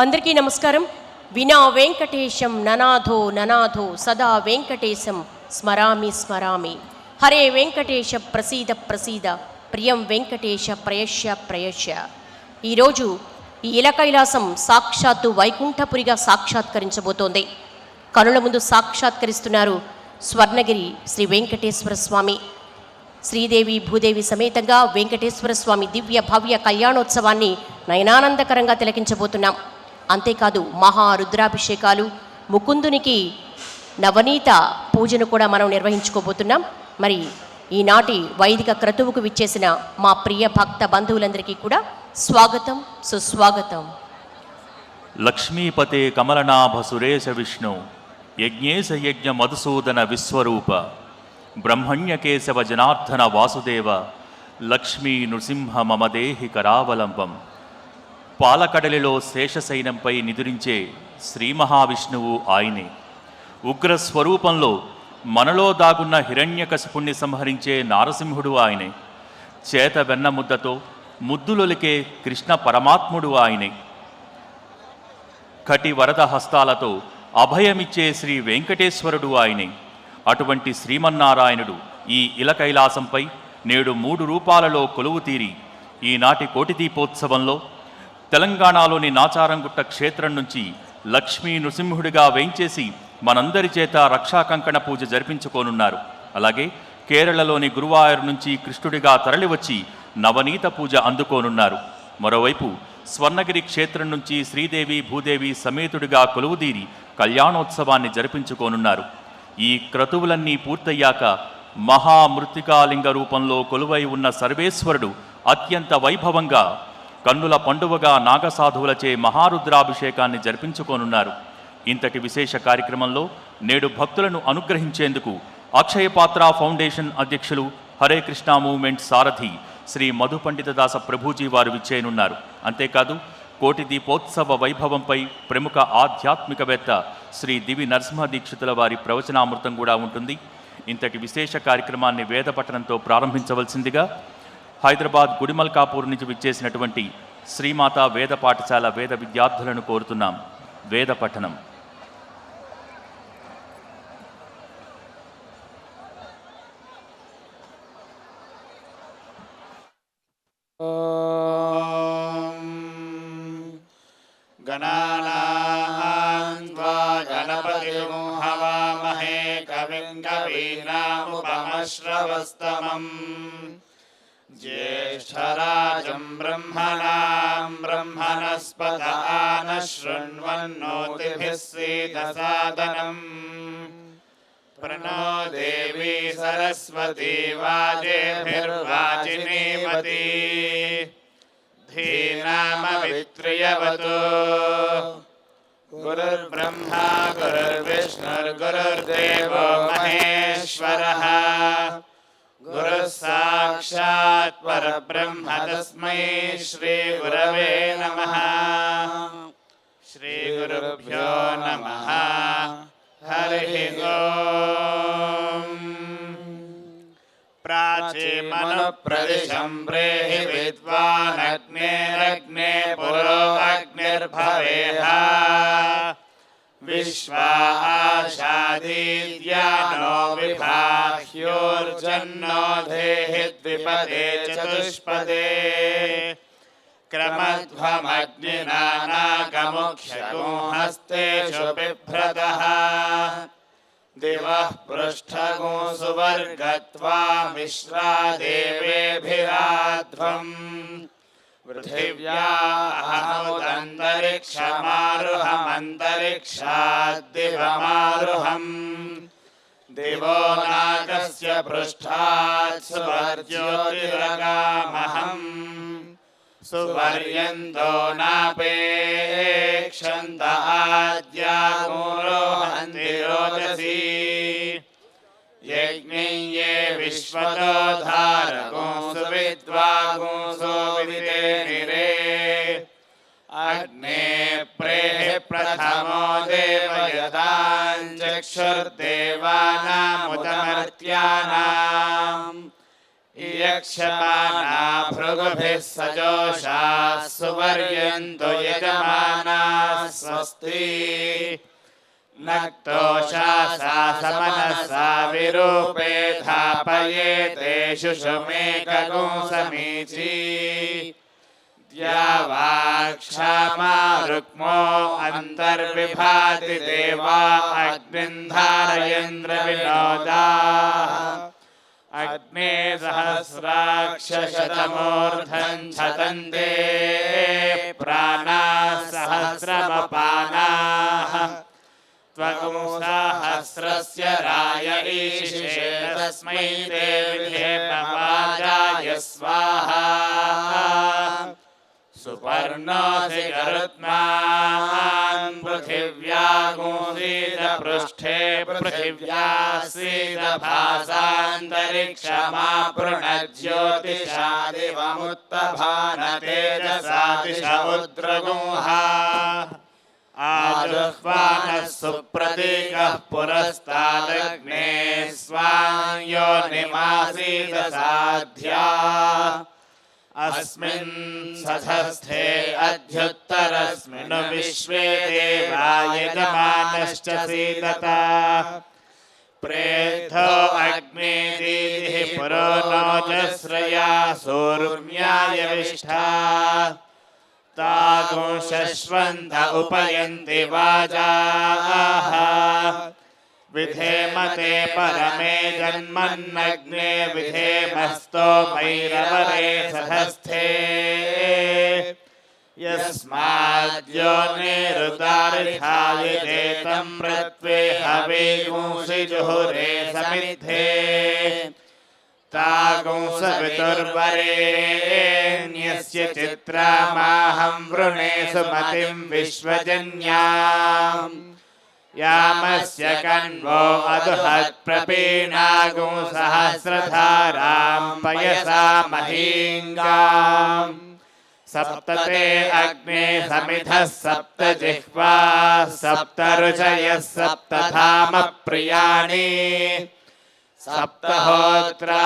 అందరికీ నమస్కారం. వినా వెంకటేశం ననాథో ననాథో సదా వెంకటేశం స్మరామి స్మరామి. హరే వెంకటేశ ప్రసీద ప్రసీద ప్రియం వెంకటేశ ప్రయశ్య ప్రయశ్య. ఈరోజు ఈ ఇలకైలాసం సాక్షాత్తు వైకుంఠపురిగా సాక్షాత్కరించబోతోంది. కనుల ముందు సాక్షాత్కరిస్తున్నారు స్వర్ణగిరి శ్రీ వెంకటేశ్వర స్వామి. శ్రీదేవి భూదేవి సమేతంగా వెంకటేశ్వర స్వామి దివ్య భవ్య కళ్యాణోత్సవాన్ని నయనానందకరంగా తిలకించబోతున్నాం. అంతేకాదు మహారుద్రాభిషేకాలు, ముకుందునికి నవనీత పూజను కూడా మనం నిర్వహించుకోబోతున్నాం. మరి ఈనాటి వైదిక క్రతువుకు విచ్చేసిన మా ప్రియ భక్త బంధువులందరికీ కూడా స్వాగతం సుస్వాగతం. లక్ష్మీపతే కమలనాభ సురేశ విష్ణు యజ్ఞేశ యజ్ఞ మధుసూదన విశ్వరూప బ్రహ్మణ్యకేశవ జనార్దన వాసుదేవ లక్ష్మీ నృసింహ మమదేహి కరావలంబం. పాలకడలిలో శేషశైనంపై నిదురించే శ్రీ మహావిష్ణువు ఆయనే. ఉగ్రస్వరూపంలో మనలో దాగున్న హిరణ్యకశిపుణ్ణి సంహరించే నారసింహుడు ఆయనే. చేత వెన్నముద్దతో ముద్దులొలికే కృష్ణ పరమాత్ముడు ఆయనే. కటి వరద హస్తాలతో అభయమిచ్చే శ్రీ వెంకటేశ్వరుడు ఆయనే. అటువంటి శ్రీమన్నారాయణుడు ఈ ఇలకైలాసంపై నేడు 3 రూపాలలో కొలువు తీరి ఈనాటి కోటి దీపోత్సవంలో తెలంగాణలోని నాచారంగుట్ట క్షేత్రం నుంచి లక్ష్మీ నృసింహుడిగా వేంచేసి మనందరి చేత రక్షాకంకణ పూజ జరిపించుకోనున్నారు. అలాగే కేరళలోని గురువాయూరు నుంచి కృష్ణుడిగా తరలివచ్చి నవనీత పూజ అందుకోనున్నారు. మరోవైపు స్వర్ణగిరి క్షేత్రం నుంచి శ్రీదేవి భూదేవి సమేతుడిగా కొలువుదీరి కళ్యాణోత్సవాన్ని జరిపించుకోనున్నారు. ఈ క్రతువులన్నీ పూర్తయ్యాక మహామృతికాలింగ రూపంలో కొలువై ఉన్న సర్వేశ్వరుడు అత్యంత వైభవంగా కన్నుల పండువగా నాగసాధువులచే మహారుద్రాభిషేకాన్ని జరిపించుకోనున్నారు. ఇంతటి విశేష కార్యక్రమంలో నేడు భక్తులను అనుగ్రహించేందుకు అక్షయపాత్ర ఫౌండేషన్ అధ్యక్షులు హరే కృష్ణ మూవ్మెంట్ సారథి శ్రీ మధు పండితదాస ప్రభుజీ వారు విచ్చేయనున్నారు. అంతేకాదు కోటి దీపోత్సవ వైభవంపై ప్రముఖ ఆధ్యాత్మికవేత్త శ్రీ దివి నరసింహ దీక్షితుల వారి ప్రవచనామృతం కూడా ఉంటుంది. ఇంతటి విశేష కార్యక్రమాన్ని వేద పఠనంతో ప్రారంభించవలసిందిగా హైదరాబాద్ గుడిమల్కాపూర్ నుంచి విచ్చేసినటువంటి శ్రీమాత వేద పాఠశాల వేద విద్యార్థులను కోరుతున్నాం. వేద పఠనం. గణానాం త్వా గణపతిం హవామహే కవిం కవీనాముపమశ్రవస్తమం జ్యేష్ఠరాజం బ్రహ్మణాం బ్రహ్మణస్పత ఆనః శృణ్వన్నోతిభిः सीदसादनम् ప్రణో దేవీ సరస్వతీ వాజేభిర్వాజినీవతి ధీనామవిత్రియవతు. గురుర్బ్రహ్మా గురుర్విష్ణుర్గురుర్దేవో మహేశ్వరః గురుః సాక్షాత్ పరబ్రహ్మ తస్మై శ్రీ గురవే నమః. శ్రీ గురుభ్యో నమః. హరి ఓం. ప్రాచీమను ప్రదిశం ప్రేహి విద్వానగ్నేరగ్నే పురో అగ్నిర్భవేహ విశ్వాశాదీద్యానో విభాహ్యోర్జన్నో దేహి ద్విపదే చతుష్పదే క్రమధ్వమగ్నినా నాగముఖ్యగో హస్తేషు బిభ్రతః దివః పృష్ఠగో సువర్గత్వా మిశ్రా దేవేభిరాధ్వం పృథివ్యాహముదంతరిక్షమారుహమంతరిక్షాద్దివమారుహం దివో నాగస్య పృష్ఠాత్ సువర్జ్యోతిరగామహం సువర్యంతో నాపేక్షంత ఆద్యాగోరోహంతి రోదసీ యజ్ఞే విశ్వతో ధారగో సువిద్వాగోసో విదేనిరే అగ్నే ప్రేహి ప్రథమో దేవయతాంచక్షుర్దేవానాముతమర్త్యానాం यक्षमाना भृगुभिः सजोषाः सुवर्यन्तु यजमानाः स्वस्ति नक्तोषासा समनसा विरूपे धापयेते शुशुमेकगुंसमीची द्यावाक्षामा रुक्मो अन्तर्विभाति देवा अग्निन्धारयेन्द्र विनोदाः अग्ने सहस्राक्षशतमूर्धं छतन्ते प्राणाः सहस्रमपानाः त्वगुंसहस्रस्य राय ईशिषे तस्मै देविधे वाजाय स्वाहा सुपर्णोऽसि गरुत्मान् पृथिव्यागुंसीद पृष्ठे पृथिव्यासीद भासान्तरिक्षमा पृणज्योतिषादिवमुत्तभानतेजसा दिश उद्रगुंहा आजुह्वानः सुप्रतीकः पुरस्तादग्ने स्वां योनिमासीद साध्या अस्मिन् सधस्थे अध्युत्तरस्मिन् विश्वे देवा यजमानश्च सीदता प्रेद्धो अग्निदीदिः पुरो नोजस्रया सूर्म्याय विष्ठा तागुंशश्वन्त उपयन्ति वाजाः विधेमते परमे जन्मन्नग्ने विधेमस्तोमैरवरे सधस्थे यस्माद्योनिरुदारिधायिदेतं मृत्वे हविगुंसि जुहुरे समिद्धे तागुंसवितुर्वरेण्यस्य चित्रामाहं वृणे सुमतिं विश्वजन्याम् यामस्य कण्वो अदुहत्प्रपीणागुंसहस्रधारां पयसा महीङ्गाम् सप्तते अग्ने समिधः सप्त जिह्वा सप्त ऋषयः सप्तधाम प्रियाणि सप्तहोत्रा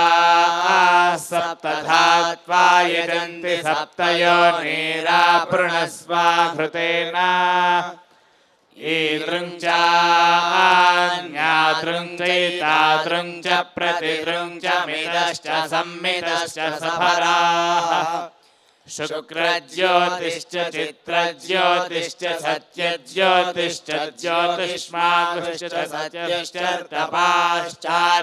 सप्तधात्वा यजन्ति सप्तयोनिरा पृणस्वा घृतेन ईदृञ्चान्यादृञ्चैतादृञ्च प्रतिदृञ्च मिदश्च सम्मिदश्च सफराः शुक्रज्योतिश्च चित्रज्योतिश्च सत्यज्योतिश्च ज्योतिष्मागुश्च सत्यश्च तपाश्चार्त्यगुंहाः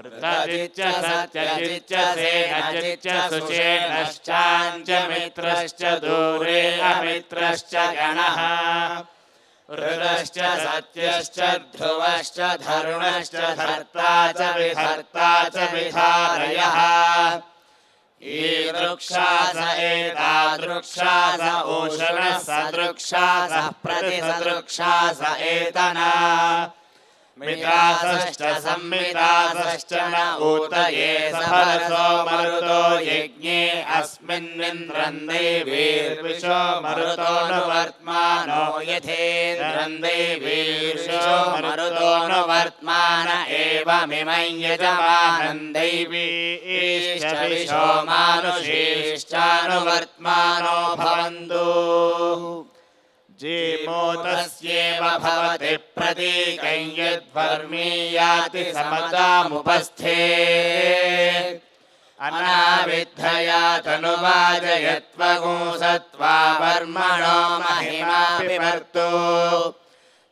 ऋतजिच्च सत्यजिच्च सेनजिच्च सुषेणश्चाञ्च मित्रश्च दूरे अमित्रश्च गणः ऋतश्च सत्यश्च ध्रुवश्च धरुणश्च धर्ता च विधारयः ईदृक्षास एतादृक्षास ओषणः सदृक्षासः प्रतिसदृक्षास एतना मितासश्च सम्मितासश्च न ऊतये सफलसो मरुतो यज्ञे अस्मिन्निन्द्रं देवीर्विशो मरुतो न वर्त्मानो यथेन्द्रं देवीर्विशो मरुतो न वर्त्मान एवमिमं यजमानं दैवीश्च विशो मानुषीश्चानुवर्त्मानो भवन्तु जीमोतस्येव भवति प्रतीकं यद्वर्मीयाति समतामुपस्थे अनाविद्धया तनुवाजयत्वगुंसत्वा वर्मणो महिमा पिबर्तु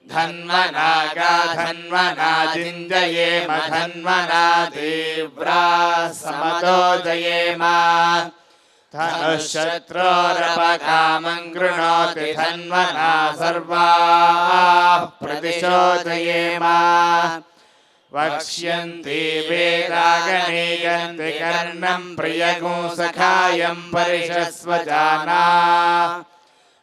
धन्वनागा धन्वना जिञ्जयेम धन्वना तीव्रा समतोजयेम धनुःशत्रोरपकामं गृणोति धन्वना सर्वाः प्रतिशोधयेम वक्ष्यन्ति वेदागणीयन्ति कर्णं प्रियगुंसखायं परिषस्वजाना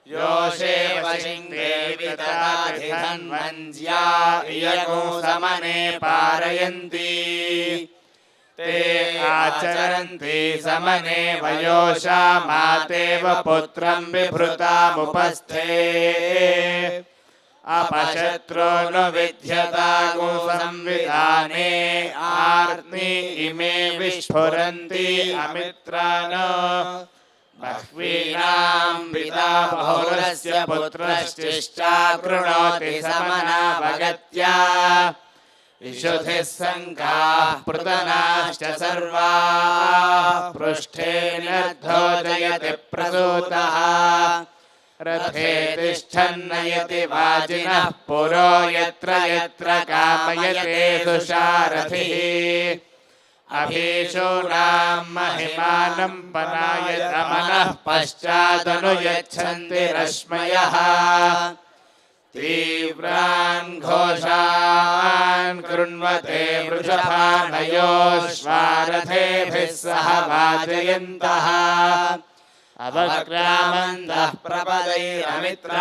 योषे वशिङ्गे विदधाति धन्वञ्ज्या इयगुंसमने पारयन्ति ते आचरन्ति समने वयोषा मातेव पुत्रं बिभृतामुपस्थे अपशत्रो न विद्यतागुंसंविधाने आर्ति इमे विस्फुरन्ति अमित्रान् बह्वीनां पिता बहुलस्य पुत्रश्चिश्चाकृणोति समनावगत्या विशुधिः सङ्काः पृतनाश्च सर्वाः पृष्ठे निर्धोजयति प्रसूतः रथे तिष्ठन्नयति वाजिनः पुरो यत्र यत्र कामयते सुशारथिः अभीषूणां महिमानं पनायतमनः पश्चादनुयच्छन्ति रश्मयः तीव्रान् घोषान् कृण्वते वृषभानयोश्वारथेभिः सह वाजयन्तः अवक्रामन्तः प्रपदैरमित्रान्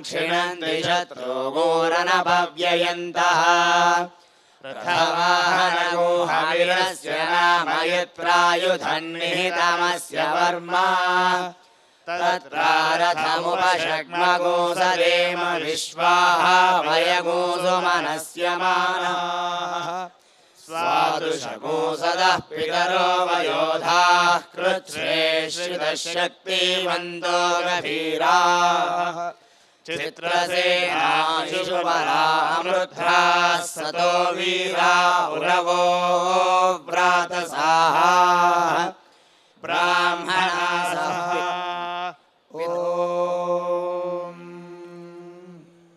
क्षिणन्ति शत्रुघोरनभव्ययन्तः रथवाहनगोहवीरस्य नाम यत्रायुधन्निहितमस्य वर्मा तत्रा रथमुपशक्मगोसरेम विश्वाः वयगोसुमनस्यमानाः स्वादुषगोसदः पितरो वयोधाः कृच्छ्रेश्रितशक्तिवन्तो गभीराः चित्रसेनाशिशुपरामृद्धाः सतो वीरा उरवो व्रातसा